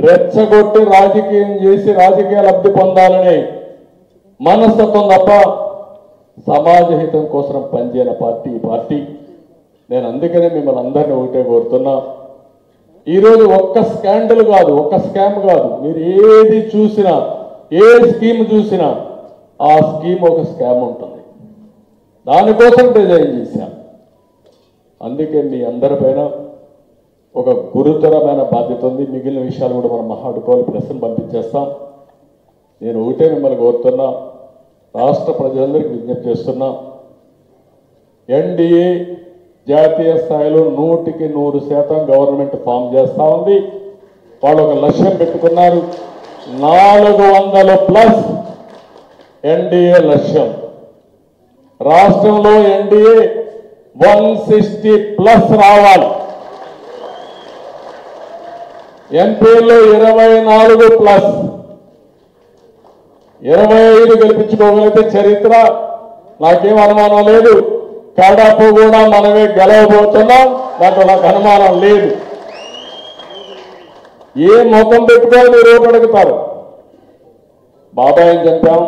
రెచ్చగొట్టి రాజకీయం చేసి రాజకీయ లబ్ధి పొందాలనే మనస్తత్వం తప్ప సమాజ హితం కోసం పనిచేయని పార్టీ ఈ పార్టీ. నేను అందుకనే మిమ్మల్ని అందరినీ ఒకటే కోరుతున్నా, ఈరోజు ఒక్క స్కాండల్ కాదు, ఒక్క స్కామ్ కాదు, మీరు ఏది చూసినా ఏ స్కీమ్ చూసినా ఆ స్కీమ్ ఒక స్కామ్ ఉంటుంది. దానికోసం డిజైన్ చేశాం. అందుకే మీ అందరిపైన ఒక గురుతరమైన బాధ్యత ఉంది. మిగిలిన విషయాలు కూడా మనం మాట్లాడుకోవాలి. ప్రశ్న పంపించేస్తాం. నేను ఒకటే మిమ్మల్ని కోరుతున్నా, రాష్ట్ర ప్రజలందరికీ విజ్ఞప్తి చేస్తున్నా, ఎన్డీఏ జాతీయ స్థాయిలో 100% గవర్నమెంట్ ఫామ్ చేస్తా ఉంది. వాళ్ళు ఒక లక్ష్యం పెట్టుకున్నారు, 400+ ఎన్డీఏ లక్ష్యం. రాష్ట్రంలో ఎన్డీఏ 160+ రావాలి. ఎంపీలో 24+, 25 గెలిపించుకోగలిగితే చరిత్ర, నాకేం అనుమానం లేదు. కడప కూడా మనమే గెలవబోతున్నాం, దాంట్లో నాకు అనుమానం లేదు. ఏ ముఖం పెట్టుకొని మీరు ఓటు అడుగుతారు? బాబాయిని చంపాం,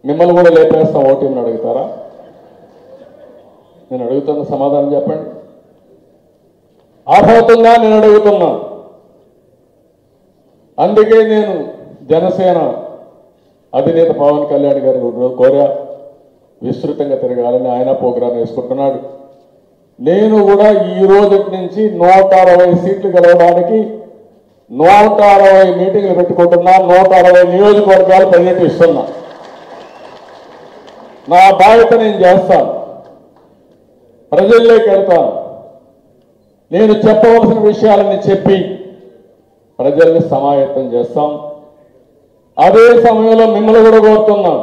మిమ్మల్ని కూడా లేపేస్తాం ఓటీని అడుగుతారా? నేను అడుగుతున్న సమాధానం చెప్పండి. అర్హతుందా నేను అడుగుతున్నా. అందుకే నేను జనసేన అధినేత పవన్ కళ్యాణ్ గారిని కోరా, విస్తృతంగా తిరగాలని. ఆయన ప్రోగ్రాం వేసుకుంటున్నాడు. నేను కూడా ఈ రోజు నుంచి 160 సీట్లు గెలవడానికి 160 మీటింగ్లు పెట్టుకుంటున్నా, 160 నియోజకవర్గాలు పర్యటిస్తున్నా. నా బాధ్యత నేను చేస్తాను, ప్రజల్లోకి వెళ్తాను. నేను చెప్పవలసిన విషయాలని చెప్పి ప్రజల్ని సమాయత్తం చేస్తాం. అదే సమయంలో మిమ్మల్ని కూడా కోరుతున్నాం,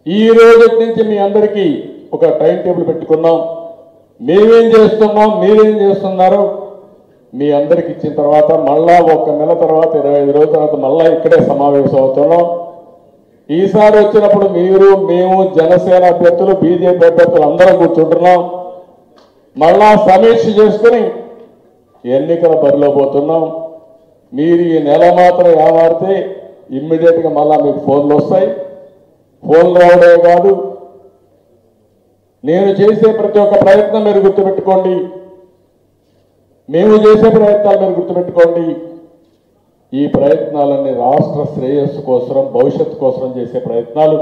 ఈ రోజు నుంచి మీ అందరికీ ఒక టైం టేబుల్ పెట్టుకున్నాం. మేమేం చేస్తున్నాం, మీరేం చేస్తున్నారో మీ అందరికి ఇచ్చిన తర్వాత మళ్ళా 1 నెల తర్వాత 25 రోజుల తర్వాత మళ్ళా ఇక్కడే సమావేశం అవుతున్నాం. ఈసారి వచ్చినప్పుడు మీరు, మేము, జనసేన అభ్యర్థులు, బీజేపీ అభ్యర్థులు అందరం కూర్చుంటున్నాం. మళ్ళా సమీక్ష చేసుకుని ఎన్నికల బరిలో పోతున్నాం. మీరు ఈ నెల మాత్రం ఏమారితే ఇమ్మీడియట్గా మళ్ళా మీకు ఫోన్లు వస్తాయి. ఫోన్లు రావడమే కాదు, నేను చేసే ప్రతి ఒక్క ప్రయత్నం మీరు గుర్తుపెట్టుకోండి, మేము చేసే ప్రయత్నాలు మీరు గుర్తుపెట్టుకోండి. ఈ ప్రయత్నాలన్నీ రాష్ట్ర శ్రేయస్సు కోసం, భవిష్యత్తు కోసం చేసే ప్రయత్నాలు.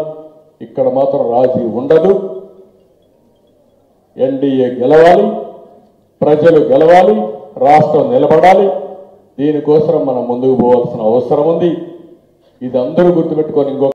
ఇక్కడ మాత్రం రాజీ ఉండదు. ఎన్డీఏ గెలవాలి, ప్రజలు గెలవాలి, రాష్ట్రం నిలబడాలి. దీనికోసం మనం ముందుకు పోవాల్సిన అవసరం ఉంది. ఇది అందరూ గుర్తుపెట్టుకొని ఇంకో